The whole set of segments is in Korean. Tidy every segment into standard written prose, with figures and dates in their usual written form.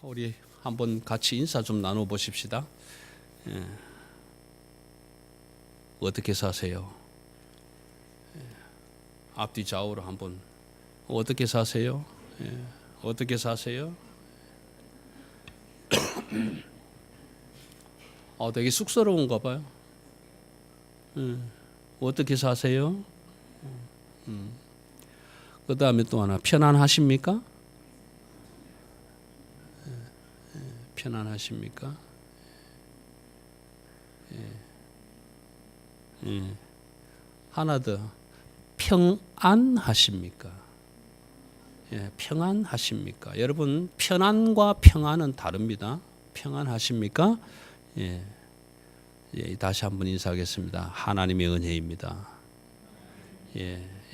우리 한번 같이 인사 좀 나눠 보십시다. 어떻게 사세요? 앞뒤 좌우로 한번 어떻게 사세요? 어떻게 사세요? 되게 쑥스러운가 봐요. 어떻게 사세요? 그 다음에 또 하나, 편안하십니까? 편안하십니까? 하나 더, 평안하십니까? 평안하십니까? 여러분, 편안과 평안은 다릅니다. 평안하십니까? 다시 한번 인사하겠습니다. 하나님의 은혜입니다.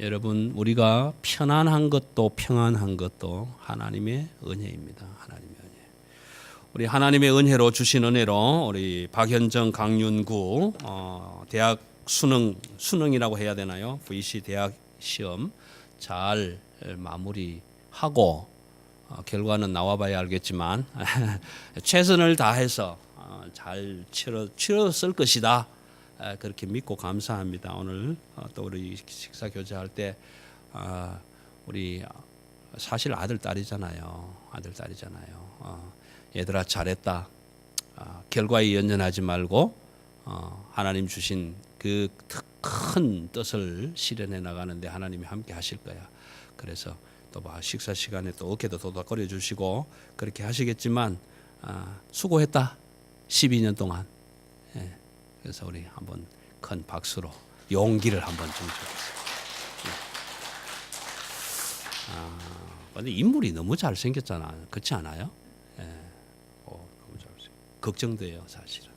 여러분, 우리가 편안한 것도 평안한 것도 하나님의 은혜입니다. 하나님의 은혜. 우리 하나님의 은혜로 주신 은혜로 우리 박현정 강윤구 대학 수능이라고 해야 되나요? VC 대학 시험 잘 마무리하고 결과는 나와봐야 알겠지만 최선을 다해서 잘 치렀을 것이다. 그렇게 믿고 감사합니다. 오늘 또 우리 식사 교제할 때 우리 사실 아들 딸이잖아요. 얘들아 잘했다. 결과에 연연하지 말고 하나님 주신 그 큰 뜻을 실현해 나가는데 하나님이 함께 하실 거야. 그래서 또 식사 시간에 또 어깨도 도닥거려 주시고 그렇게 하시겠지만 수고했다. 12년 동안. 그래서 우리 한번 큰 박수로 용기를 한번 좀 주겠습니다. 근데 인물이 너무 잘생겼잖아. 그렇지 않아요? 너무 잘생겼어요. 걱정돼요, 사실은.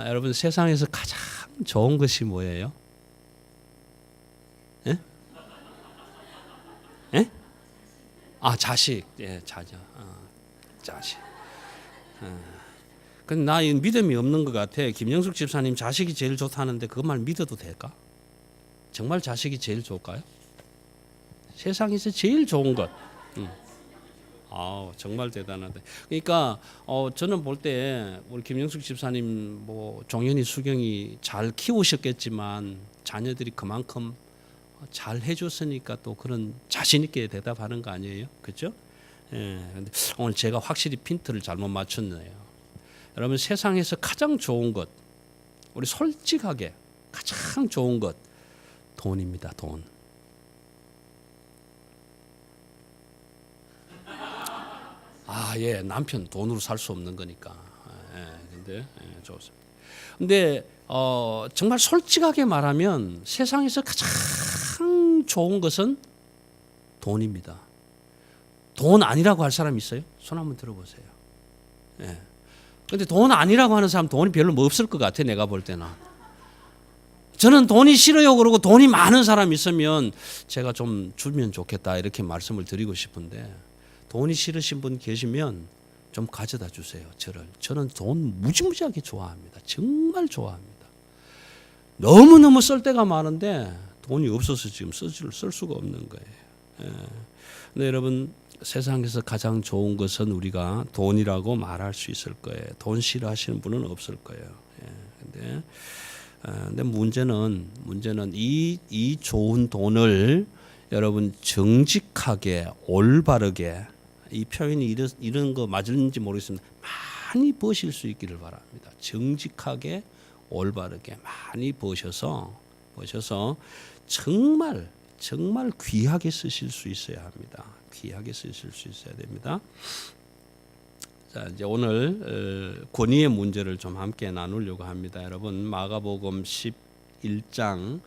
여러분, 세상에서 가장 좋은 것이 뭐예요? 자식. 자녀. 자식. 근데 나 믿음이 없는 것 같아. 김영숙 집사님 자식이 제일 좋다는데 그 말 믿어도 될까? 정말 자식이 제일 좋을까요? 세상에서 제일 좋은 것. 정말 대단하다. 그러니까 저는 볼 때 우리 김영숙 집사님 종현이 수경이 잘 키우셨겠지만 자녀들이 그만큼 잘 해줬으니까 또 그런 자신 있게 대답하는 거 아니에요? 그렇죠? 근데 오늘 제가 확실히 핀트를 잘못 맞췄네요. 여러분, 세상에서 가장 좋은 것, 우리 솔직하게 가장 좋은 것, 돈입니다. 돈. 남편 돈으로 살 수 없는 거니까. 근데 좋습니다. 근데 정말 솔직하게 말하면 세상에서 가장 좋은 것은 돈입니다. 돈 아니라고 할 사람 있어요? 손 한번 들어보세요. 근데 돈 아니라고 하는 사람 돈이 별로 없을 것 같아, 내가 볼 때는. 저는 돈이 싫어요 그러고 돈이 많은 사람 있으면 제가 좀 주면 좋겠다 이렇게 말씀을 드리고 싶은데 돈이 싫으신 분 계시면 좀 가져다 주세요. 저는 돈 무지무지하게 좋아합니다. 정말 좋아합니다. 너무너무 쓸 데가 많은데 돈이 없어서 지금 쓸 수가 없는 거예요. 근데 여러분, 세상에서 가장 좋은 것은 우리가 돈이라고 말할 수 있을 거예요. 돈 싫어하시는 분은 없을 거예요. 근데 문제는 이 좋은 돈을 여러분 정직하게 올바르게, 이 표현이 이런 거 맞는지 모르겠습니다. 많이 버실 수 있기를 바랍니다. 정직하게 올바르게 많이 버셔서 정말 귀하게 쓰실 수 있어야 합니다. 귀하게 쓰실 수 있어야 됩니다. 자, 이제 오늘 권위의 문제를 좀 함께 나누려고 합니다. 여러분, 마가복음 11장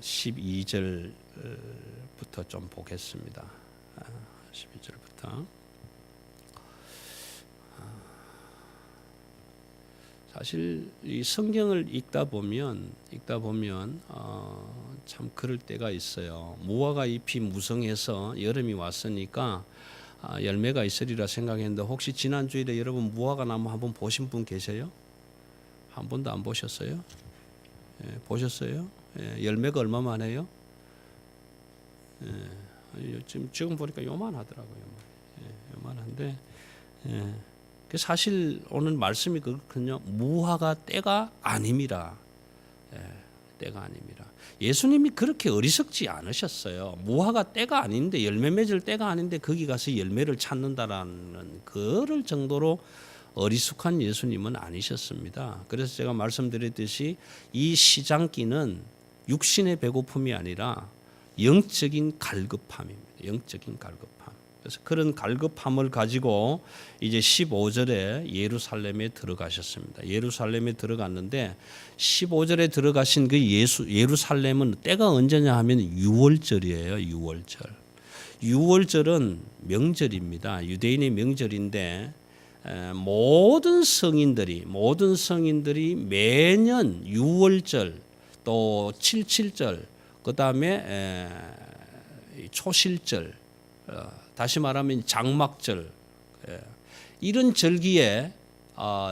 12절부터 좀 보겠습니다. 12절부터. 사실 이 성경을 읽다 보면 참 그럴 때가 있어요. 무화과 잎이 무성해서 여름이 왔으니까 열매가 있으리라 생각했는데 혹시 지난주일에 여러분 무화과 나무 한번 보신 분 계세요? 한 번도 안 보셨어요? 보셨어요? 열매가 얼마 만에요? 지금 보니까 요만하더라고요. 요만한데 사실 오늘 말씀이 그렇거든요. 무화과 때가 아님이라. 때가 아닙니다. 예수님이 그렇게 어리석지 않으셨어요. 무화과 때가 아닌데 열매 맺을 때가 아닌데 거기 가서 열매를 찾는다라는 그럴 정도로 어리숙한 예수님은 아니셨습니다. 그래서 제가 말씀드렸듯이 이 시장기는 육신의 배고픔이 아니라 영적인 갈급함입니다. 영적인 갈급함. 그래서 그런 갈급함을 가지고 이제 15절에 예루살렘에 들어가셨습니다. 예루살렘에 들어갔는데 15절에 들어가신 그 예루살렘은 때가 언제냐 하면 6월절이에요. 6월절. 6월절은 명절입니다. 유대인의 명절인데 모든 성인들이 매년 6월절 또 77절 그다음에 초실절 다시 말하면 장막절 이런 절기에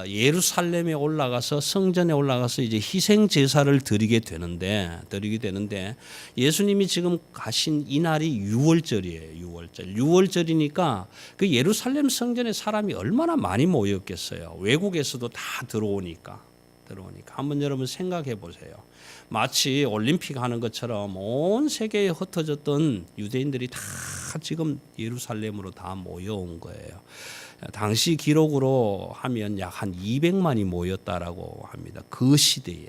예루살렘에 올라가서 성전에 올라가서 이제 희생 제사를 드리게 되는데 예수님이 지금 가신 이 날이 6월절이에요. 6월절이니까 그 예루살렘 성전에 사람이 얼마나 많이 모였겠어요. 외국에서도 다 들어오니까 한번 여러분 생각해 보세요. 마치 올림픽 하는 것처럼 온 세계에 흩어졌던 유대인들이 다 지금 예루살렘으로 다 모여온 거예요. 당시 기록으로 하면 약 한 200만이 모였다라고 합니다. 그 시대에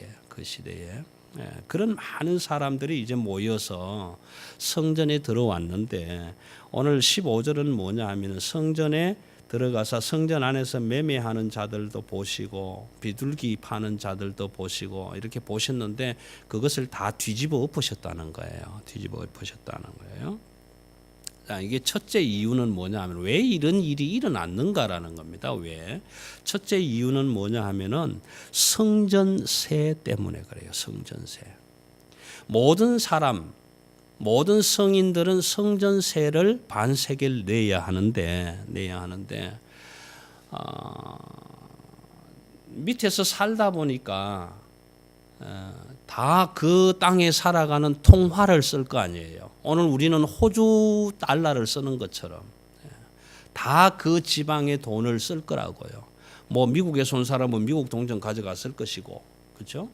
그런 많은 사람들이 이제 모여서 성전에 들어왔는데 오늘 15절은 뭐냐 하면 성전에 들어가서 성전 안에서 매매하는 자들도 보시고 비둘기 파는 자들도 보시고 이렇게 보셨는데 그것을 다 뒤집어 엎으셨다는 거예요. 자, 이게 첫째 이유는 뭐냐 하면 왜 이런 일이 일어났는가라는 겁니다. 왜? 첫째 이유는 뭐냐 하면은 성전세 때문에 그래요. 성전세. 모든 성인들은 성전세를 반세겔 내야 하는데 밑에서 살다 보니까 다 그 땅에 살아가는 통화를 쓸 거 아니에요. 오늘 우리는 호주 달러를 쓰는 것처럼 다 그 지방의 돈을 쓸 거라고요. 뭐 미국에서 온 사람은 미국 동전 가져갔을 것이고, 그렇죠?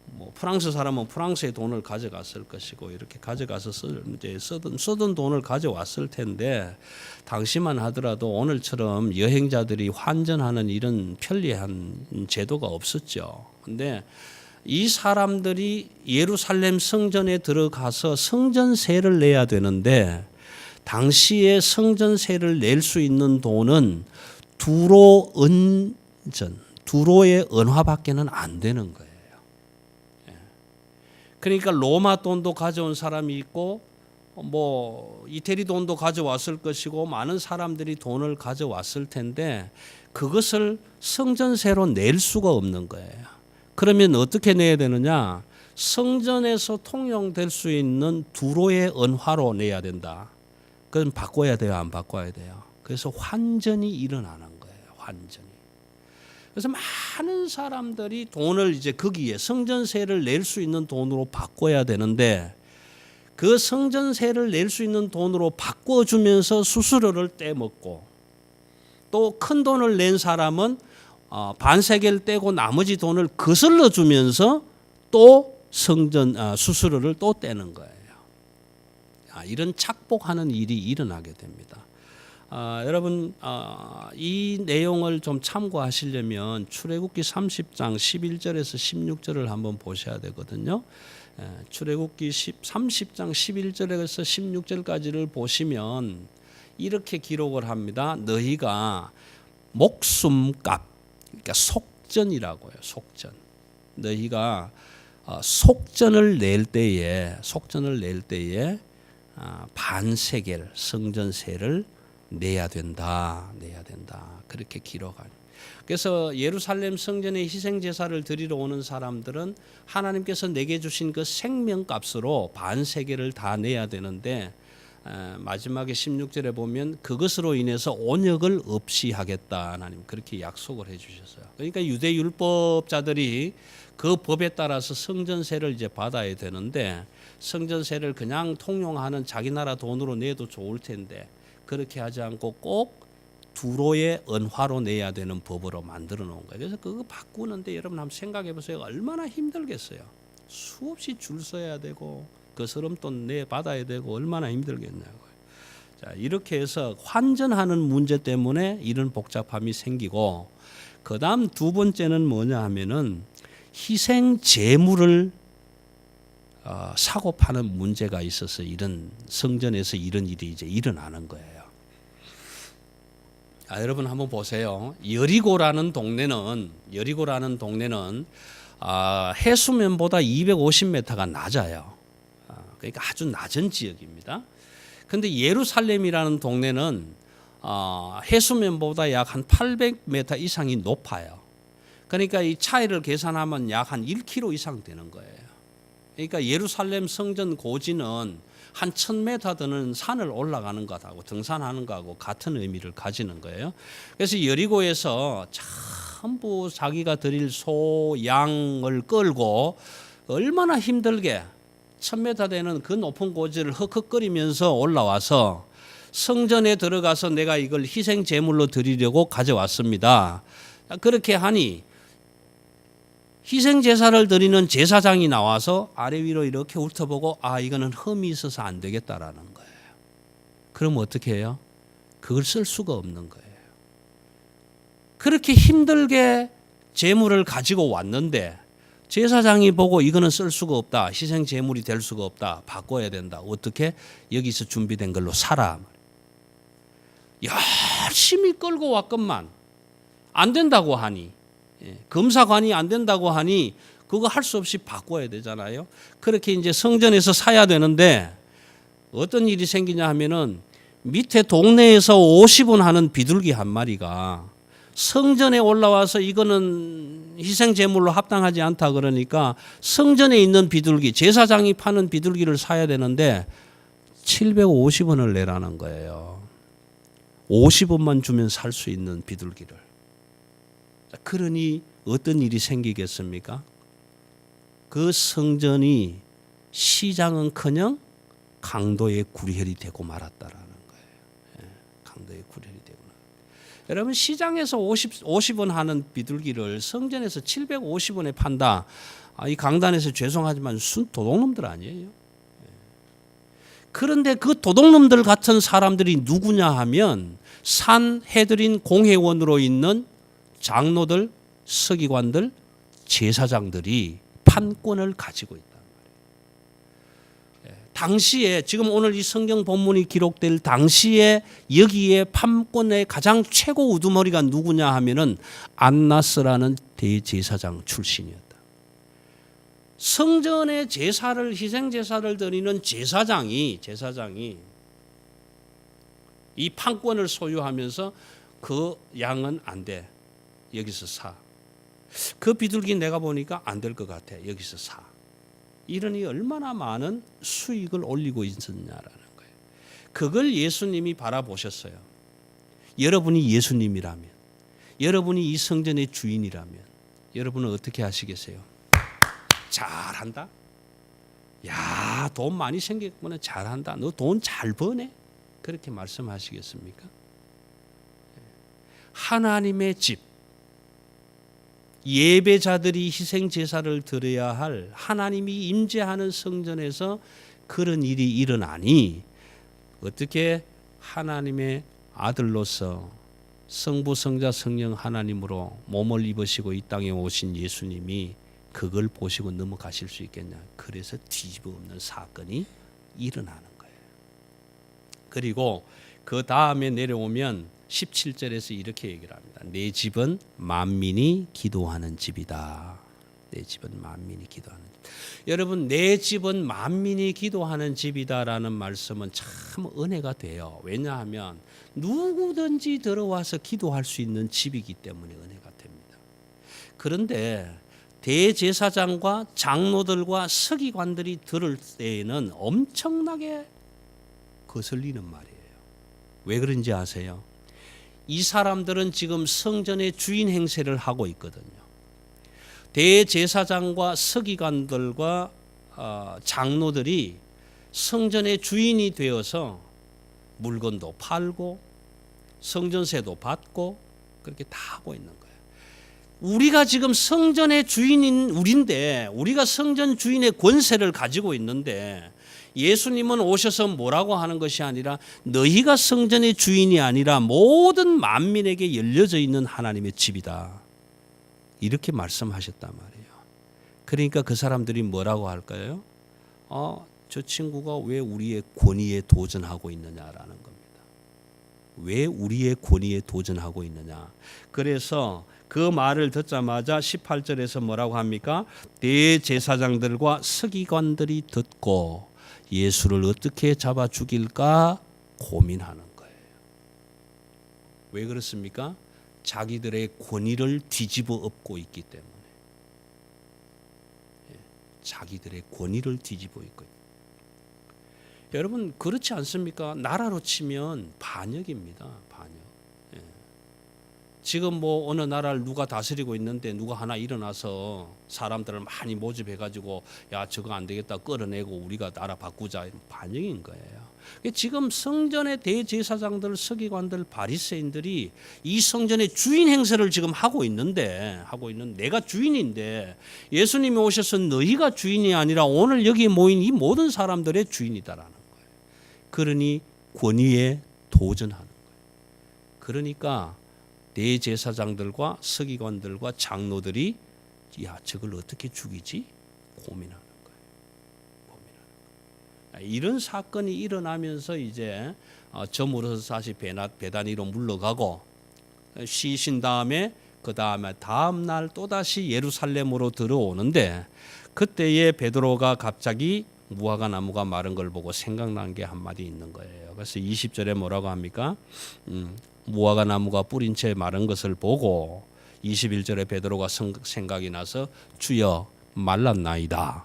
뭐 프랑스 사람은 프랑스의 돈을 가져갔을 것이고 이렇게 가져가서 쓰던 돈을 가져왔을 텐데 당시만 하더라도 오늘처럼 여행자들이 환전하는 이런 편리한 제도가 없었죠. 근데 이 사람들이 예루살렘 성전에 들어가서 성전세를 내야 되는데 당시에 성전세를 낼 수 있는 돈은 두로의 은화밖에는 안 되는 거예요. 그러니까 로마 돈도 가져온 사람이 있고 뭐 이태리 돈도 가져왔을 것이고 많은 사람들이 돈을 가져왔을 텐데 그것을 성전세로 낼 수가 없는 거예요. 그러면 어떻게 내야 되느냐? 성전에서 통용될 수 있는 두로의 은화로 내야 된다. 그건 바꿔야 돼요, 안 바꿔야 돼요? 그래서 환전이 일어나는 거예요. 환전이. 그래서 많은 사람들이 돈을 이제 거기에 성전세를 낼 수 있는 돈으로 바꿔야 되는데 그 성전세를 낼 수 있는 돈으로 바꿔주면서 수수료를 떼먹고 또 큰 돈을 낸 사람은 반세겔 떼고 나머지 돈을 거슬러 주면서 또 수수료를 또 떼는 거예요. 이런 착복하는 일이 일어나게 됩니다. 여러분 이 내용을 좀 참고하시려면 출애굽기 30장 11절에서 16절을 한번 보셔야 되거든요. 출애굽기 30장 11절에서 16절까지를 보시면 이렇게 기록을 합니다. 너희가 목숨값, 그러니까 속전이라고요. 속전. 너희가 속전을 낼 때에 반세겔 성전세를 내야 된다. 그렇게 기록하니. 그래서 예루살렘 성전에 희생 제사를 드리러 오는 사람들은 하나님께서 내게 주신 그 생명값으로 반세겔을 다 내야 되는데 마지막에 16절에 보면 그것으로 인해서 온역을 없이 하겠다. 하나님 그렇게 약속을 해주셨어요. 그러니까 유대 율법자들이 그 법에 따라서 성전세를 이제 받아야 되는데 성전세를 그냥 통용하는 자기 나라 돈으로 내도 좋을 텐데 그렇게 하지 않고 꼭 두로의 은화로 내야 되는 법으로 만들어 놓은 거예요. 그래서 그거 바꾸는데 여러분 한번 생각해 보세요. 얼마나 힘들겠어요. 수없이 줄 서야 되고 그 서름돈 내 받아야 되고 얼마나 힘들겠냐고요. 자, 이렇게 해서 환전하는 문제 때문에 이런 복잡함이 생기고 그다음 두 번째는 뭐냐 하면은 희생 제물을 사고 파는 문제가 있어서 이런 성전에서 이런 일이 이제 일어나는 거예요. 여러분 한번 보세요. 여리고라는 동네는 해수면보다 250m가 낮아요. 그러니까 아주 낮은 지역입니다. 근데 예루살렘이라는 동네는 해수면보다 약 한 800m 이상이 높아요. 그러니까 이 차이를 계산하면 약 한 1km 이상 되는 거예요. 그러니까 예루살렘 성전 고지는 한 1000m 되는 산을 올라가는 것하고 등산하는 것하고 같은 의미를 가지는 거예요. 그래서 여리고에서 전부 자기가 드릴 소, 양을 끌고 얼마나 힘들게 1000m 되는 그 높은 고지를 헉헉거리면서 올라와서 성전에 들어가서 내가 이걸 희생 제물로 드리려고 가져왔습니다. 그렇게 하니 희생 제사를 드리는 제사장이 나와서 아래 위로 이렇게 훑어보고 이거는 흠이 있어서 안 되겠다라는 거예요. 그럼 어떻게 해요? 그걸 쓸 수가 없는 거예요. 그렇게 힘들게 제물을 가지고 왔는데 제사장이 보고 이거는 쓸 수가 없다. 희생 제물이 될 수가 없다. 바꿔야 된다. 어떻게? 여기서 준비된 걸로 사라. 열심히 끌고 왔건만 안 된다고 하니 검사관이 안 된다고 하니 그거 할 수 없이 바꿔야 되잖아요. 그렇게 이제 성전에서 사야 되는데 어떤 일이 생기냐 하면은 밑에 동네에서 50원 하는 비둘기 한 마리가 성전에 올라와서 이거는 희생 제물로 합당하지 않다 그러니까 성전에 있는 비둘기, 제사장이 파는 비둘기를 사야 되는데 750원을 내라는 거예요. 50원만 주면 살 수 있는 비둘기를. 그러니 어떤 일이 생기겠습니까? 그 성전이 시장은커녕 강도의 구리혈이 되고 말았다라는 거예요. 강도의 구리혈이 되고 말았다. 여러분 시장에서 50원 하는 비둘기를 성전에서 750원에 판다. 이 강단에서 죄송하지만 순 도둑놈들 아니에요. 그런데 그 도둑놈들 같은 사람들이 누구냐 하면 산 해드린 공회원으로 있는 장로들, 서기관들, 제사장들이 판권을 가지고 있단 말이에요. 당시에 지금 오늘 이 성경 본문이 기록될 당시에 여기에 판권의 가장 최고 우두머리가 누구냐 하면은 안나스라는 대제사장 출신이었다. 성전의 제사를 희생 제사를 드리는 제사장이 이 판권을 소유하면서 그 양은 안 돼. 여기서 사. 그 비둘기 내가 보니까 안 될 것 같아. 여기서 사. 이러니 얼마나 많은 수익을 올리고 있었냐라는 거예요. 그걸 예수님이 바라보셨어요. 여러분이 예수님이라면, 여러분이 이 성전의 주인이라면 여러분은 어떻게 하시겠어요? 잘한다. 야, 돈 많이 생겼구나. 잘한다. 너 돈 잘 버네. 그렇게 말씀하시겠습니까? 하나님의 집, 예배자들이 희생 제사를 드려야 할 하나님이 임재하는 성전에서 그런 일이 일어나니 어떻게 하나님의 아들로서 성부 성자 성령 하나님으로 몸을 입으시고 이 땅에 오신 예수님이 그걸 보시고 넘어가실 수 있겠냐. 그래서 뒤집어 엎는 사건이 일어나는 거예요. 그리고 그 다음에 내려오면 17절에서 이렇게 얘기를 합니다. 내 집은 만민이 기도하는 집이다. 내 집은 만민이 기도하는 집. 여러분, 내 집은 만민이 기도하는 집이다라는 말씀은 참 은혜가 돼요. 왜냐하면 누구든지 들어와서 기도할 수 있는 집이기 때문에 은혜가 됩니다. 그런데 대제사장과 장로들과 서기관들이 들을 때에는 엄청나게 거슬리는 말이에요. 왜 그런지 아세요? 이 사람들은 지금 성전의 주인 행세를 하고 있거든요. 대제사장과 서기관들과 장로들이 성전의 주인이 되어서 물건도 팔고 성전세도 받고 그렇게 다 하고 있는 거예요. 우리가 지금 성전의 주인인 우리인데, 우리가 성전 주인의 권세를 가지고 있는데, 예수님은 오셔서 뭐라고 하는 것이 아니라 너희가 성전의 주인이 아니라 모든 만민에게 열려져 있는 하나님의 집이다, 이렇게 말씀하셨단 말이에요. 그러니까 그 사람들이 뭐라고 할까요? 저 친구가 왜 우리의 권위에 도전하고 있느냐라는 겁니다. 왜 우리의 권위에 도전하고 있느냐. 그래서 그 말을 듣자마자 18절에서 뭐라고 합니까? 대제사장들과 서기관들이 듣고 예수를 어떻게 잡아 죽일까 고민하는 거예요. 왜 그렇습니까? 자기들의 권위를 뒤집어 엎고 있기 때문에. 자기들의 권위를 뒤집어 엎고 있고. 여러분 그렇지 않습니까? 나라로 치면 반역입니다. 반역. 지금 뭐 어느 나라를 누가 다스리고 있는데 누가 하나 일어나서 사람들을 많이 모집해가지고 야 저거 안 되겠다 끌어내고 우리가 나라 바꾸자, 반역인 거예요. 지금 성전의 대제사장들, 서기관들, 바리새인들이 이 성전의 주인 행세를 지금 하고 있는데 내가 주인인데 예수님이 오셔서 너희가 주인이 아니라 오늘 여기 모인 이 모든 사람들의 주인이다라는 거예요. 그러니 권위에 도전하는 거예요. 그러니까 대제사장들과 서기관들과 장로들이 야 저걸 어떻게 죽이지 고민하는 거예요. 이런 사건이 일어나면서 이제 저물어서 다시 베다니로 물러가고 쉬신 다음에 그 다음 날 또 다시 예루살렘으로 들어오는데 그때에 베드로가 갑자기 무화과 나무가 마른 걸 보고 생각난 게 한마디 있는 거예요. 그래서 20절에 뭐라고 합니까? 무화과 나무가 뿌린 채 마른 것을 보고 21절에 베드로가 생각이 나서 주여 말랐나이다.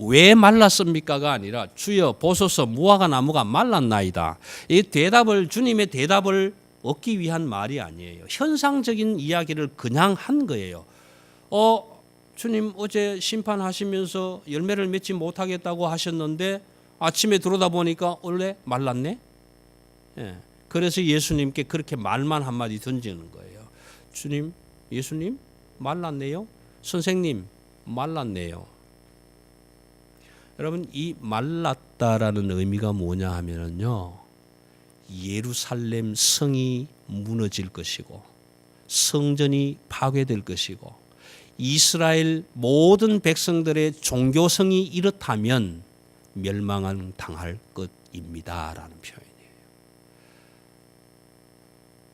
왜 말랐습니까가 아니라 주여 보소서 무화과 나무가 말랐나이다. 이 대답을, 주님의 대답을 얻기 위한 말이 아니에요. 현상적인 이야기를 그냥 한 거예요. 주님 어제 심판하시면서 열매를 맺지 못하겠다고 하셨는데 아침에 들어오다 보니까 원래 말랐네. 그래서 예수님께 그렇게 말만 한마디 던지는 거예요. 주님, 예수님 말랐네요. 선생님 말랐네요. 여러분 이 말랐다라는 의미가 뭐냐 하면요, 예루살렘 성이 무너질 것이고 성전이 파괴될 것이고 이스라엘 모든 백성들의 종교성이 이렇다면 멸망을 당할 것입니다라는 표현이에요.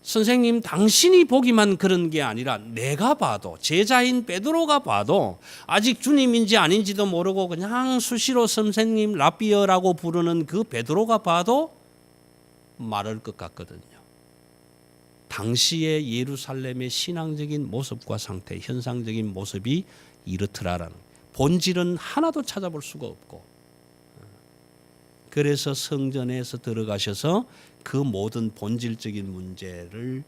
선생님 당신이 보기만 그런 게 아니라 내가 봐도, 제자인 베드로가 봐도 아직 주님인지 아닌지도 모르고 그냥 수시로 선생님 라비어라고 부르는 그 베드로가 봐도 말할 것 같거든요. 당시의 예루살렘의 신앙적인 모습과 상태, 현상적인 모습이 이렇더라라는, 본질은 하나도 찾아볼 수가 없고, 그래서 성전에서 들어가셔서 그 모든 본질적인 문제를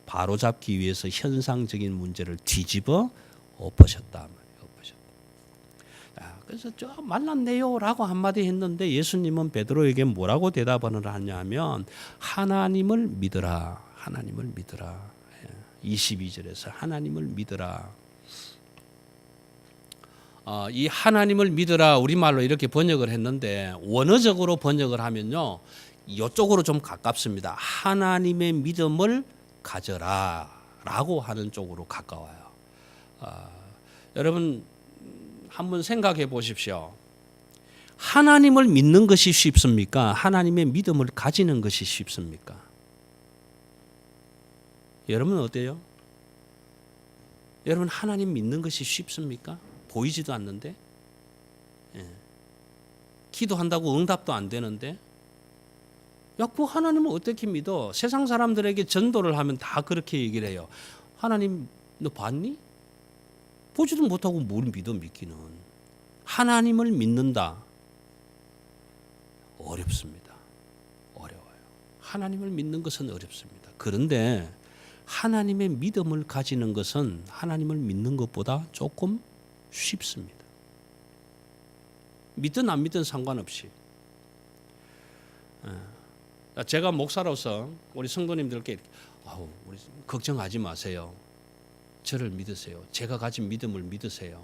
바로잡기 위해서 현상적인 문제를 뒤집어 엎으셨단 말이에요. 그래서 저 말랐네요라고 한마디 했는데 예수님은 베드로에게 뭐라고 대답을 하냐면 하나님을 믿으라. 하나님을 믿으라. 22절에서 하나님을 믿으라. 이 하나님을 믿으라 우리말로 이렇게 번역을 했는데 원어적으로 번역을 하면요, 이쪽으로 좀 가깝습니다. 하나님의 믿음을 가져라 라고 하는 쪽으로 가까워요. 여러분 한번 생각해 보십시오. 하나님을 믿는 것이 쉽습니까? 하나님의 믿음을 가지는 것이 쉽습니까? 여러분 어때요? 여러분 하나님 믿는 것이 쉽습니까? 보이지도 않는데, 기도한다고 응답도 안 되는데, 야, 그 하나님을 어떻게 믿어? 세상 사람들에게 전도를 하면 다 그렇게 얘기를 해요. 하나님 너 봤니? 보지도 못하고 뭘 믿어 믿기는. 하나님을 믿는다. 어렵습니다. 어려워요. 하나님을 믿는 것은 어렵습니다. 그런데 하나님의 믿음을 가지는 것은 하나님을 믿는 것보다 조금 쉽습니다. 믿든 안 믿든 상관없이. 제가 목사로서 우리 성도님들께 우리 걱정하지 마세요. 저를 믿으세요. 제가 가진 믿음을 믿으세요.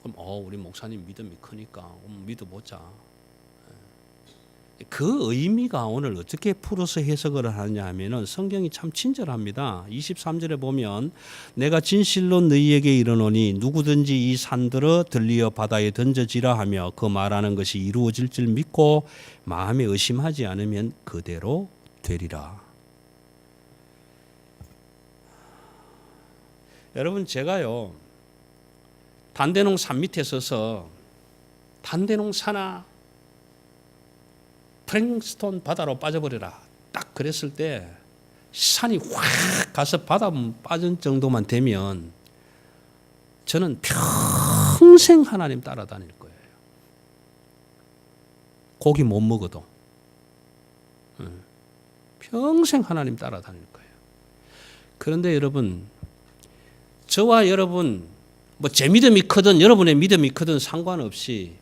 그럼 우리 목사님 믿음이 크니까 믿어보자. 그 의미가 오늘 어떻게 풀어서 해석을 하느냐 하면은 성경이 참 친절합니다. 23절에 보면 내가 진실로 너희에게 이르노니 누구든지 이 산들어 들리어 바다에 던져지라 하며 그 말하는 것이 이루어질 줄 믿고 마음에 의심하지 않으면 그대로 되리라. 여러분 제가요 단대농 산 밑에 서서 단대농 산아 프랭스톤 바다로 빠져버려라 딱 그랬을 때 산이 확 가서 바다 빠진 정도만 되면 저는 평생 하나님 따라다닐 거예요. 고기 못 먹어도 평생 하나님 따라다닐 거예요. 그런데 여러분 저와 여러분 제 믿음이 크든 여러분의 믿음이 크든 상관없이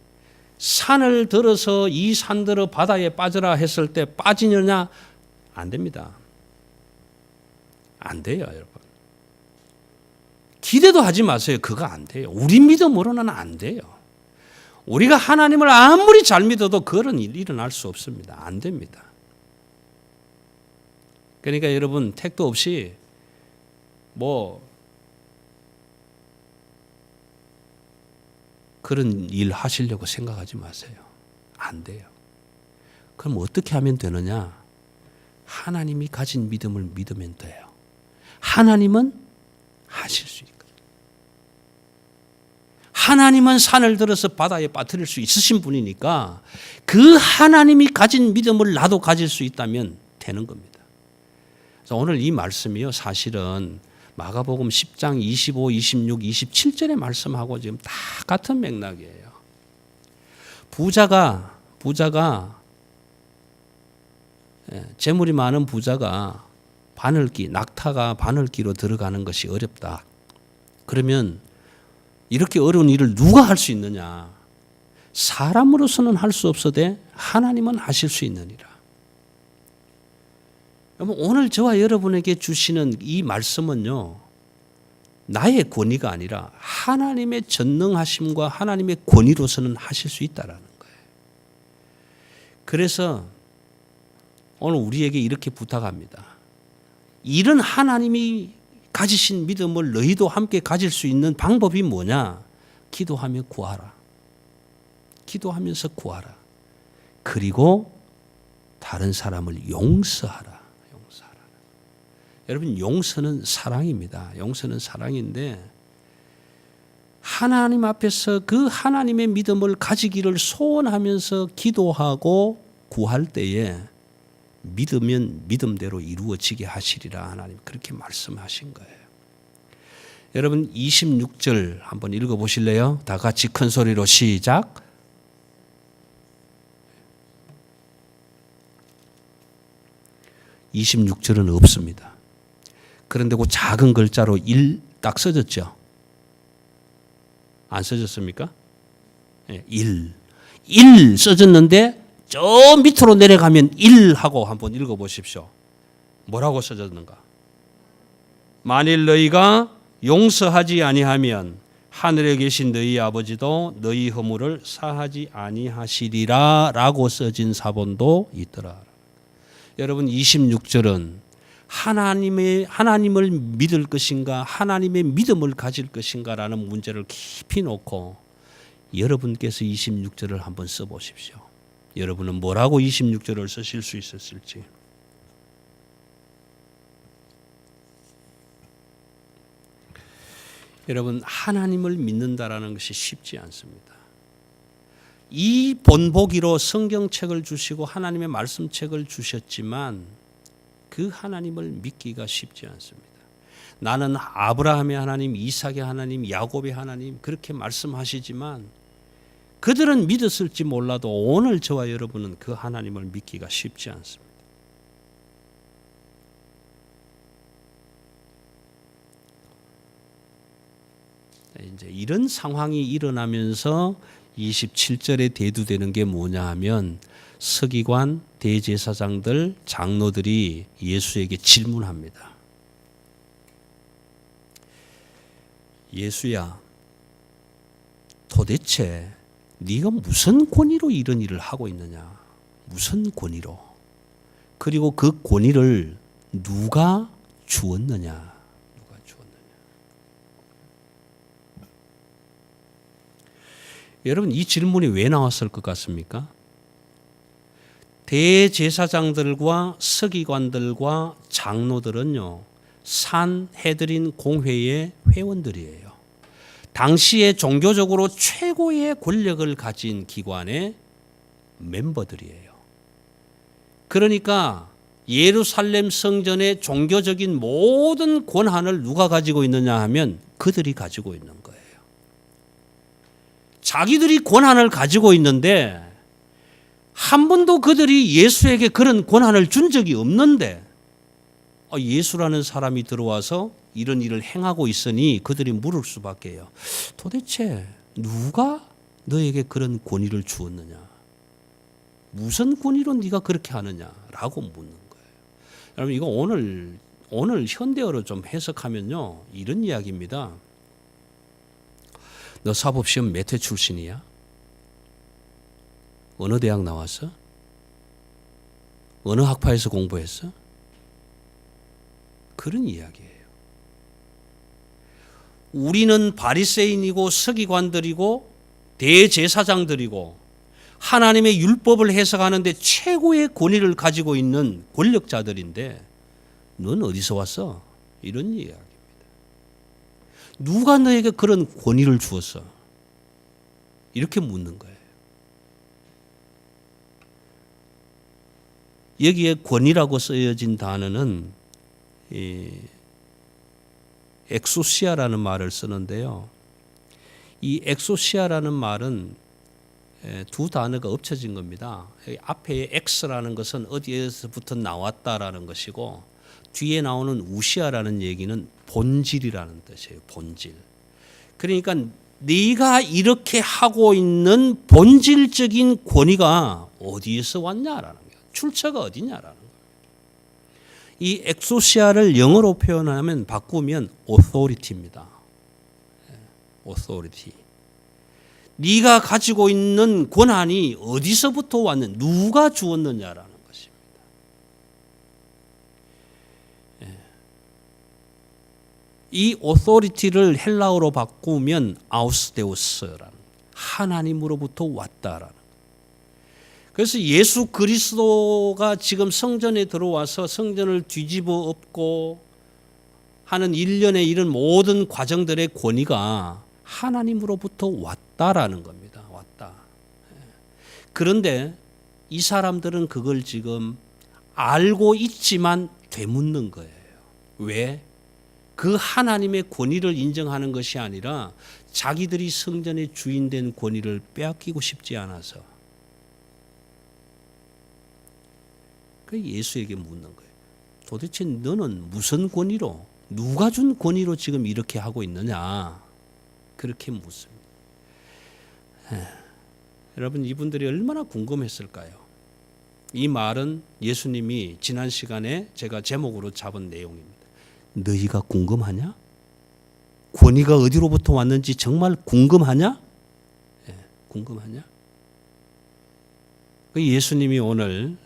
산을 들어서 이 산들어 바다에 빠져라 했을 때 빠지느냐? 안 됩니다. 안 돼요, 여러분. 기대도 하지 마세요. 그거 안 돼요. 우리 믿음으로는 안 돼요. 우리가 하나님을 아무리 잘 믿어도 그런 일이 일어날 수 없습니다. 안 됩니다. 그러니까 여러분 택도 없이 그런 일 하시려고 생각하지 마세요. 안 돼요. 그럼 어떻게 하면 되느냐? 하나님이 가진 믿음을 믿으면 돼요. 하나님은 하실 수 있거든요. 하나님은 산을 들어서 바다에 빠뜨릴 수 있으신 분이니까 그 하나님이 가진 믿음을 나도 가질 수 있다면 되는 겁니다. 그래서 오늘 이 말씀이요 사실은 마가복음 10장 25, 26, 27절의 말씀하고 지금 다 같은 맥락이에요. 부자가 재물이 많은 부자가 낙타가 바늘기로 들어가는 것이 어렵다. 그러면 이렇게 어려운 일을 누가 할 수 있느냐? 사람으로서는 할 수 없어도 하나님은 하실 수 있느니라. 오늘 저와 여러분에게 주시는 이 말씀은요, 나의 권위가 아니라 하나님의 전능하심과 하나님의 권위로서는 하실 수 있다라는 거예요. 그래서 오늘 우리에게 이렇게 부탁합니다. 이런 하나님이 가지신 믿음을 너희도 함께 가질 수 있는 방법이 뭐냐? 기도하며 구하라. 기도하면서 구하라. 그리고 다른 사람을 용서하라. 여러분 용서는 사랑입니다. 용서는 사랑인데 하나님 앞에서 그 하나님의 믿음을 가지기를 소원하면서 기도하고 구할 때에 믿으면 믿음대로 이루어지게 하시리라 하나님 그렇게 말씀하신 거예요. 여러분 26절 한번 읽어보실래요? 다 같이 큰 소리로 시작. (26절은) 없습니다. 그런데 그 작은 글자로 1 딱 써졌죠. 안 써졌습니까? 1 써졌는데 저 밑으로 내려가면 1 하고 한번 읽어보십시오. 뭐라고 써졌는가? 만일 너희가 용서하지 아니하면 하늘에 계신 너희 아버지도 너희 허물을 사하지 아니하시리라 라고 써진 사본도 있더라. 여러분 26절은 하나님을 믿을 것인가 하나님의 믿음을 가질 것인가라는 문제를 깊이 놓고 여러분께서 26절을 한번 써보십시오. 여러분은 뭐라고 26절을 쓰실 수 있었을지. 여러분 하나님을 믿는다라는 것이 쉽지 않습니다. 이 본보기로 성경책을 주시고 하나님의 말씀책을 주셨지만 그 하나님을 믿기가 쉽지 않습니다. 나는 아브라함의 하나님, 이삭의 하나님, 야곱의 하나님 그렇게 말씀하시지만 그들은 믿었을지 몰라도 오늘 저와 여러분은 그 하나님을 믿기가 쉽지 않습니다. 이제 이런 상황이 일어나면서 27절에 대두되는 게 뭐냐 하면 서기관, 대제사장들, 장로들이 예수에게 질문합니다. 예수야, 도대체 네가 무슨 권위로 이런 일을 하고 있느냐? 무슨 권위로? 그리고 그 권위를 누가 주었느냐? 누가 주었느냐? 여러분, 이 질문이 왜 나왔을 것 같습니까? 대제사장들과 서기관들과 장로들은요, 산헤드린 공회의 회원들이에요. 당시에 종교적으로 최고의 권력을 가진 기관의 멤버들이에요. 그러니까 예루살렘 성전의 종교적인 모든 권한을 누가 가지고 있느냐 하면 그들이 가지고 있는 거예요. 자기들이 권한을 가지고 있는데 한 번도 그들이 예수에게 그런 권한을 준 적이 없는데 예수라는 사람이 들어와서 이런 일을 행하고 있으니 그들이 물을 수밖에요. 도대체 누가 너에게 그런 권위를 주었느냐? 무슨 권위로 네가 그렇게 하느냐라고 묻는 거예요. 여러분, 이거 오늘 현대어로 좀 해석하면요, 이런 이야기입니다. 너 사법시험 몇 회 출신이야? 어느 대학 나왔어? 어느 학파에서 공부했어? 그런 이야기예요. 우리는 바리새인이고 서기관들이고 대제사장들이고 하나님의 율법을 해석하는데 최고의 권위를 가지고 있는 권력자들인데 넌 어디서 왔어? 이런 이야기입니다. 누가 너에게 그런 권위를 주었어? 이렇게 묻는 거예요. 여기에 권위라고 쓰여진 단어는 엑소시아라는 말을 쓰는데요. 이 엑소시아라는 말은 두 단어가 엎쳐진 겁니다. 앞에 X라는 것은 어디에서부터 나왔다라는 것이고 뒤에 나오는 우시아라는 얘기는 본질이라는 뜻이에요. 본질. 그러니까 네가 이렇게 하고 있는 본질적인 권위가 어디에서 왔냐라는 거예요. 출처가 어디냐라는 거예요. 이 엑소시아를 영어로 표현하면 바꾸면 authority입니다. authority. 네가 가지고 있는 권한이 어디서부터 왔는, 누가 주었느냐라는 것입니다. 이 authority를 헬라어로 바꾸면 아우스데우스라는, 하나님으로부터 왔다라는. 그래서 예수 그리스도가 지금 성전에 들어와서 성전을 뒤집어 엎고 하는 일련의 이런 모든 과정들의 권위가 하나님으로부터 왔다라는 겁니다. 왔다. 그런데 이 사람들은 그걸 지금 알고 있지만 되묻는 거예요. 왜? 그 하나님의 권위를 인정하는 것이 아니라 자기들이 성전의 주인된 권위를 빼앗기고 싶지 않아서 그 예수에게 묻는 거예요. 도대체 너는 무슨 권위로, 누가 준 권위로 지금 이렇게 하고 있느냐? 그렇게 묻습니다. 여러분, 이분들이 얼마나 궁금했을까요? 이 말은 예수님이 지난 시간에 제가 제목으로 잡은 내용입니다. 너희가 궁금하냐? 권위가 어디로부터 왔는지 정말 궁금하냐? 궁금하냐? 예수님이 오늘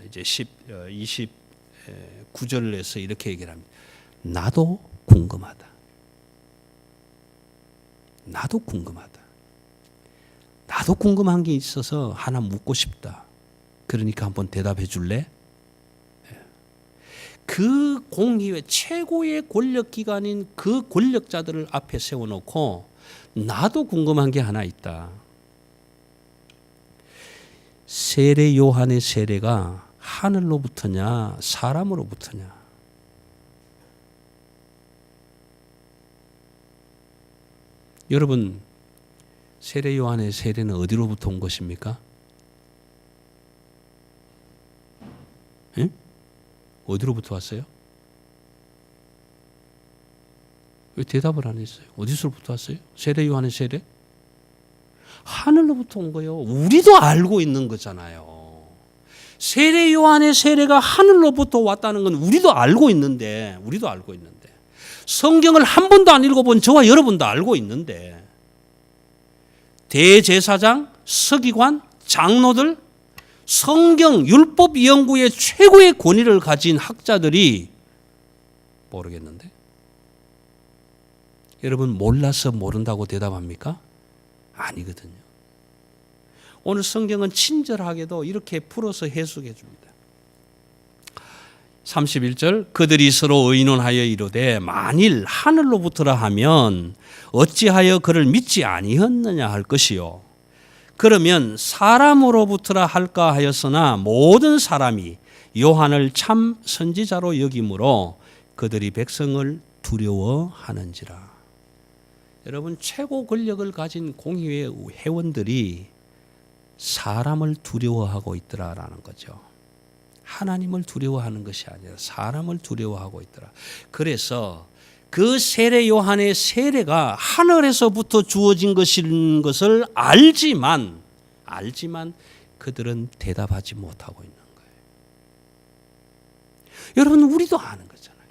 이제 29절을 해서 이렇게 얘기를 합니다. 나도 궁금하다. 나도 궁금하다. 나도 궁금한 게 있어서 하나 묻고 싶다. 그러니까 한번 대답해 줄래? 그 공의회 최고의 권력기관인 그 권력자들을 앞에 세워놓고 나도 궁금한 게 하나 있다. 세례 요한의 세례가 하늘로부터냐 사람으로부터냐? 여러분, 세례 요한의 세례는 어디로부터 온 것입니까? 예? 어디로부터 왔어요? 왜 대답을 안 했어요? 어디서부터 왔어요? 세례 요한의 세례? 하늘로부터 온 거예요. 우리도 알고 있는 거잖아요. 세례 요한의 세례가 하늘로부터 왔다는 건 우리도 알고 있는데, 성경을 한 번도 안 읽어본 저와 여러분도 알고 있는데, 대제사장, 서기관, 장로들, 성경 율법 연구의 최고의 권위를 가진 학자들이 모르겠는데, 여러분 몰라서 모른다고 대답합니까? 아니거든요. 오늘 성경은 친절하게도 이렇게 풀어서 해석해 줍니다. 31절 그들이 서로 의논하여 이르되 만일 하늘로부터라 하면 어찌하여 그를 믿지 아니했느냐 할 것이요. 그러면 사람으로부터라 할까 하였으나 모든 사람이 요한을 참 선지자로 여김으로 그들이 백성을 두려워하는지라. 여러분 최고 권력을 가진 공의회 회원들이 사람을 두려워하고 있더라라는 거죠. 하나님을 두려워하는 것이 아니라 사람을 두려워하고 있더라. 그래서 그 세례 요한의 세례가 하늘에서부터 주어진 것인 것을 알지만 그들은 대답하지 못하고 있는 거예요. 여러분 우리도 아는 거잖아요.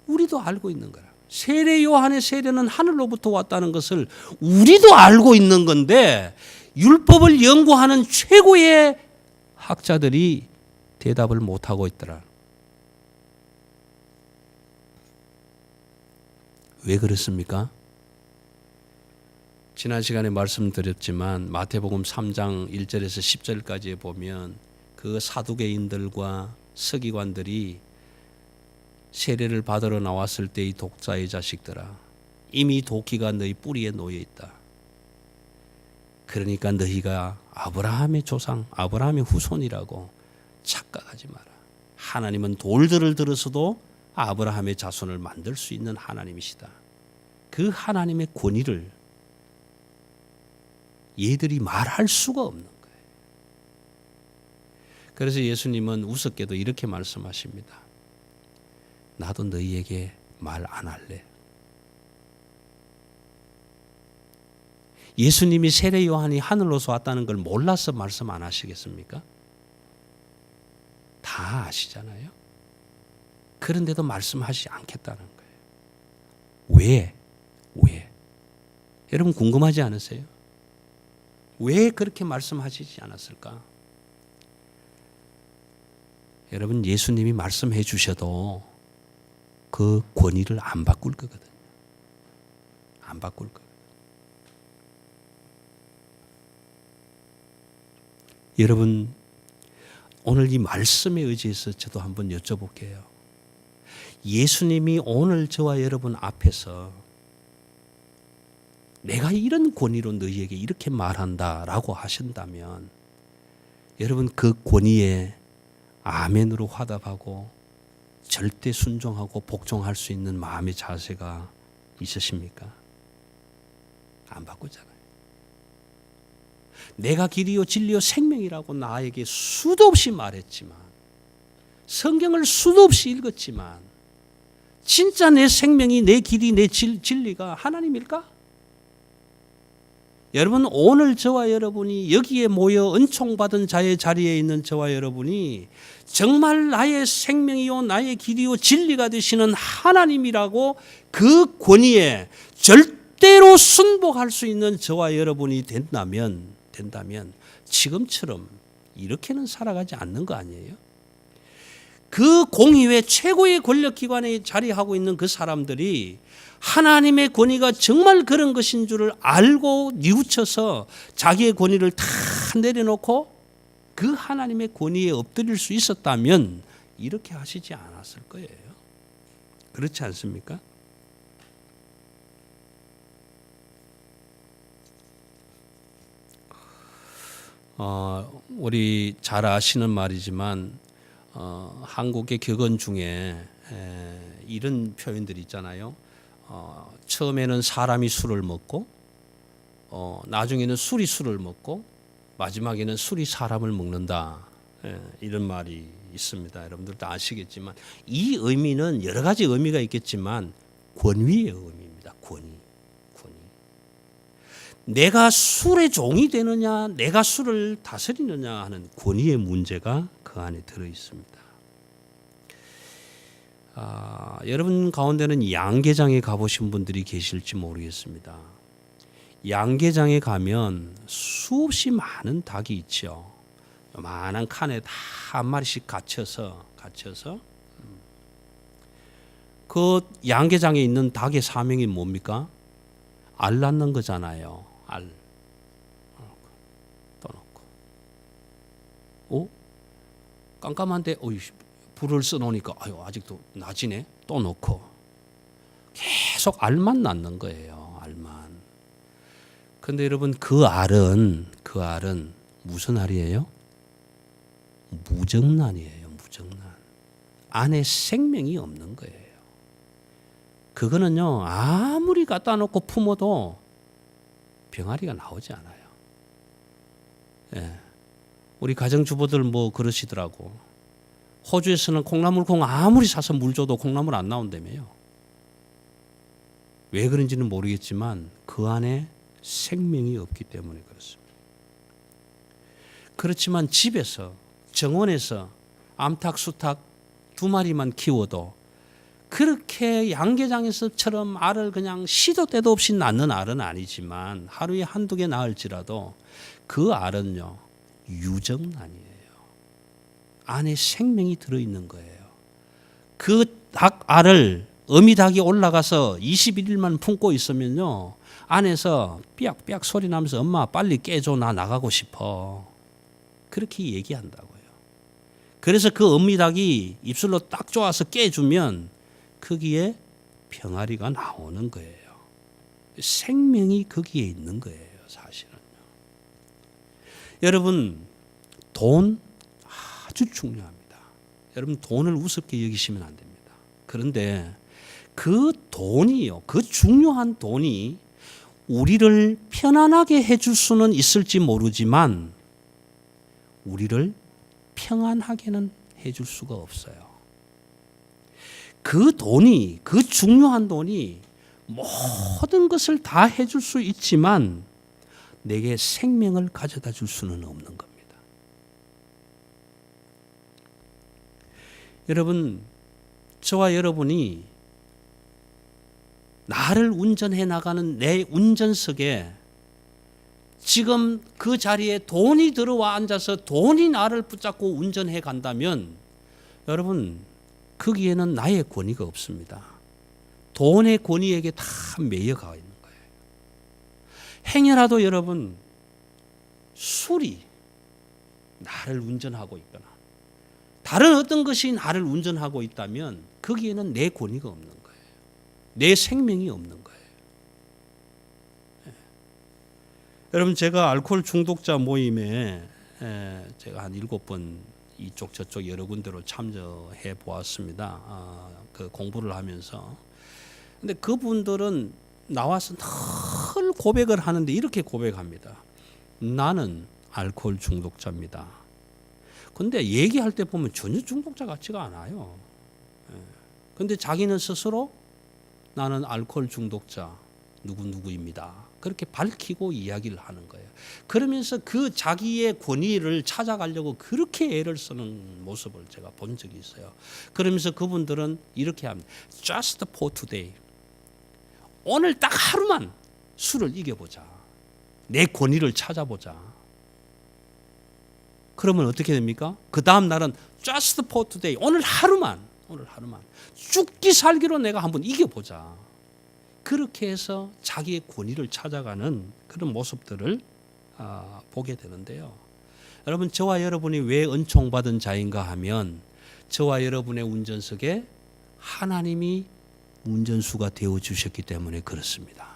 우리도 알고 있는 거라. 세례 요한의 세례는 하늘로부터 왔다는 것을 우리도 알고 있는 건데 율법을 연구하는 최고의 학자들이 대답을 못하고 있더라. 왜 그렇습니까? 지난 시간에 말씀드렸지만 마태복음 3장 1절에서 10절까지에 보면 그 사두개인들과 서기관들이 세례를 받으러 나왔을 때 이 독자의 자식들아 이미 도끼가 너희 뿌리에 놓여 있다. 그러니까 너희가 아브라함의 조상, 아브라함의 후손이라고 착각하지 마라. 하나님은 돌들을 들어서도 아브라함의 자손을 만들 수 있는 하나님이시다. 그 하나님의 권위를 얘들이 말할 수가 없는 거예요. 그래서 예수님은 우습게도 이렇게 말씀하십니다. 나도 너희에게 말 안 할래. 예수님이 세례 요한이 하늘로서 왔다는 걸 몰라서 말씀 안 하시겠습니까? 다 아시잖아요. 그런데도 말씀하시지 않겠다는 거예요. 왜? 여러분 궁금하지 않으세요? 왜 그렇게 말씀하시지 않았을까? 여러분 예수님이 말씀해 주셔도 그 권위를 안 바꿀 거거든요. 안 바꿀 거예요. 여러분 오늘 이 말씀에 의지해서 저도 한번 여쭤볼게요. 예수님이 오늘 저와 여러분 앞에서 내가 이런 권위로 너희에게 이렇게 말한다라고 하신다면 여러분 그 권위에 아멘으로 화답하고 절대 순종하고 복종할 수 있는 마음의 자세가 있으십니까? 안 바꾸잖아요. 내가 길이요 진리요 생명이라고 나에게 수도 없이 말했지만 성경을 수도 없이 읽었지만 진짜 내 생명이 내 길이 내 진리가 하나님일까? 여러분 오늘 저와 여러분이 여기에 모여 은총받은 자의 자리에 있는 저와 여러분이 정말 나의 생명이요 나의 길이요 진리가 되시는 하나님이라고 그 권위에 절대로 순복할 수 있는 저와 여러분이 된다면 지금처럼 이렇게는 살아가지 않는 거 아니에요? 그 공의회 최고의 권력기관에 자리하고 있는 그 사람들이 하나님의 권위가 정말 그런 것인 줄을 알고 뉘우쳐서 자기의 권위를 다 내려놓고 그 하나님의 권위에 엎드릴 수 있었다면 이렇게 하시지 않았을 거예요. 그렇지 않습니까? 우리 잘 아시는 말이지만 한국의 격언 중에 이런 표현들이 있잖아요. 처음에는 사람이 술을 먹고 나중에는 술이 술을 먹고 마지막에는 술이 사람을 먹는다. 이런 말이 있습니다. 여러분들도 아시겠지만 이 의미는 여러 가지 의미가 있겠지만 권위의 의미입니다. 권위. 내가 술의 종이 되느냐, 내가 술을 다스리느냐 하는 권위의 문제가 그 안에 들어 있습니다. 여러분 가운데는 양계장에 가보신 분들이 계실지 모르겠습니다. 양계장에 가면 수없이 많은 닭이 있죠. 요만한 칸에 다 한 마리씩 갇혀서 그 양계장에 있는 닭의 사명이 뭡니까? 알 낳는 거잖아요. 알 떠놓고 깜깜한데 불을 써놓으니까 아직도 낮이네. 또 넣고 계속 알만 낳는 거예요. 알만. 근데 여러분 그 알은 무슨 알이에요? 무정란이에요. 무정란. 안에 생명이 없는 거예요. 그거는요 아무리 갖다 놓고 품어도 병아리가 나오지 않아요. 우리 가정주부들 뭐 그러시더라고. 호주에서는 콩나물콩 아무리 사서 물 줘도 콩나물 안 나온다며요. 왜 그런지는 모르겠지만 그 안에 생명이 없기 때문에 그렇습니다. 그렇지만 집에서 정원에서 암탉, 수탉 2마리만 키워도 그렇게 양계장에서처럼 알을 그냥 시도 때도 없이 낳는 알은 아니지만 하루에 1-2개 낳을지라도 그 알은요 유정란이에요. 안에 생명이 들어있는 거예요. 그 닭 알을 어미닭이 올라가서 21일만 품고 있으면요 안에서 삐약삐약 소리 나면서 엄마 빨리 깨줘 나 나가고 싶어. 그렇게 얘기한다고요. 그래서 그 어미닭이 입술로 딱 쪼아서 깨주면 거기에 병아리가 나오는 거예요. 생명이 거기에 있는 거예요. 사실은요. 여러분 돈 아주 중요합니다. 여러분 돈을 우습게 여기시면 안 됩니다. 그런데 그 돈이요. 그 중요한 돈이 우리를 편안하게 해줄 수는 있을지 모르지만 우리를 평안하게는 해줄 수가 없어요. 그 돈이, 그 중요한 돈이 모든 것을 다 해줄 수 있지만 내게 생명을 가져다 줄 수는 없는 겁니다. 여러분, 저와 여러분이 나를 운전해 나가는 내 운전석에 지금 그 자리에 돈이 들어와 앉아서 돈이 나를 붙잡고 운전해 간다면 여러분 거기에는 나의 권위가 없습니다. 돈의 권위에게 다 매여가 있는 거예요. 행여라도 여러분 술이 나를 운전하고 있거나 다른 어떤 것이 나를 운전하고 있다면 거기에는 내 권위가 없는 거예요. 내 생명이 없는 거예요. 여러분 제가 알코올 중독자 모임에 제가 한 7번 이쪽 저쪽 여러 군데로 참여해 보았습니다. 그 공부를 하면서. 근데 그분들은 나와서 늘 고백을 하는데 이렇게 고백합니다. 나는 알코올 중독자입니다. 근데 얘기할 때 보면 전혀 중독자 같지가 않아요. 근데 자기는 스스로 나는 알코올 중독자 누구누구입니다. 그렇게 밝히고 이야기를 하는 거예요. 그러면서 그 자기의 권위를 찾아가려고 그렇게 애를 쓰는 모습을 제가 본 적이 있어요. 그러면서 그분들은 이렇게 합니다. Just for today. 오늘 딱 하루만 술을 이겨보자. 내 권위를 찾아보자. 그러면 어떻게 됩니까? 그 다음 날은 Just for today. 오늘 하루만 죽기 살기로 내가 한번 이겨보자. 그렇게 해서 자기의 권위를 찾아가는 그런 모습들을 보게 되는데요. 여러분 저와 여러분이 왜 은총받은 자인가 하면 저와 여러분의 운전석에 하나님이 운전수가 되어주셨기 때문에 그렇습니다.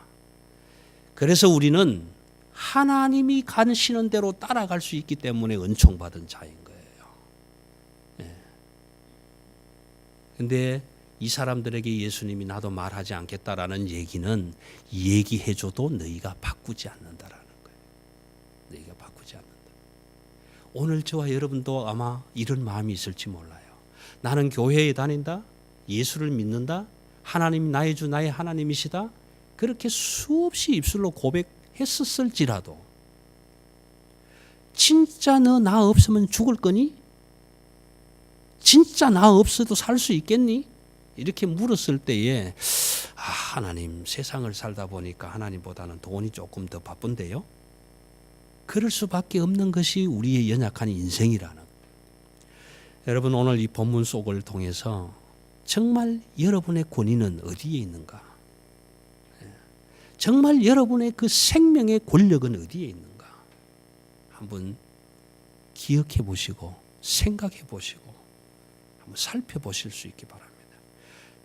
그래서 우리는 하나님이 가시는 대로 따라갈 수 있기 때문에 은총받은 자인 거예요. 그런데 이 사람들에게 예수님이 나도 말하지 않겠다라는 얘기는 얘기해줘도 너희가 바꾸지 않는다라는 거예요. 너희가 바꾸지 않는다. 오늘 저와 여러분도 아마 이런 마음이 있을지 몰라요. 나는 교회에 다닌다. 예수를 믿는다. 하나님이 나의 주 나의 하나님이시다. 그렇게 수없이 입술로 고백했었을지라도 진짜 너 나 없으면 죽을 거니? 진짜 나 없어도 살 수 있겠니? 이렇게 물었을 때에 하나님 세상을 살다 보니까 하나님보다는 돈이 조금 더 바쁜데요. 그럴 수밖에 없는 것이 우리의 연약한 인생이라는. 여러분 오늘 이 본문 속을 통해서 정말 여러분의 권위는 어디에 있는가? 정말 여러분의 그 생명의 권력은 어디에 있는가? 한번 기억해 보시고 생각해 보시고 한번 살펴보실 수 있기 바랍니다.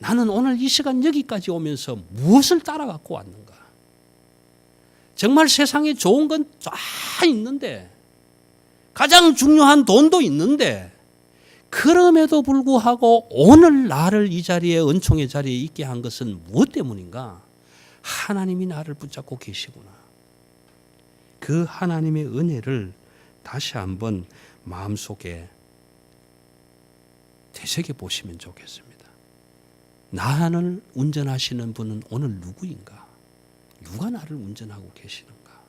나는 오늘 이 시간 여기까지 오면서 무엇을 따라갖고 왔는가? 정말 세상에 좋은 건 다 있는데 가장 중요한 돈도 있는데 그럼에도 불구하고 오늘 나를 이 자리에 은총의 자리에 있게 한 것은 무엇 때문인가? 하나님이 나를 붙잡고 계시구나. 그 하나님의 은혜를 다시 한번 마음속에 되새겨 보시면 좋겠습니다. 나를 운전하시는 분은 오늘 누구인가? 누가 나를 운전하고 계시는가?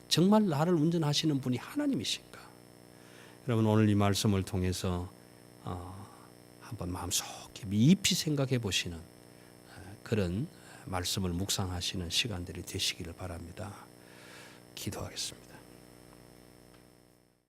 정말 나를 운전하시는 분이 하나님이신가? 여러분 오늘 이 말씀을 통해서 한번 마음속에 깊이 생각해 보시는 그런 말씀을 묵상하시는 시간들이 되시기를 바랍니다. 기도하겠습니다.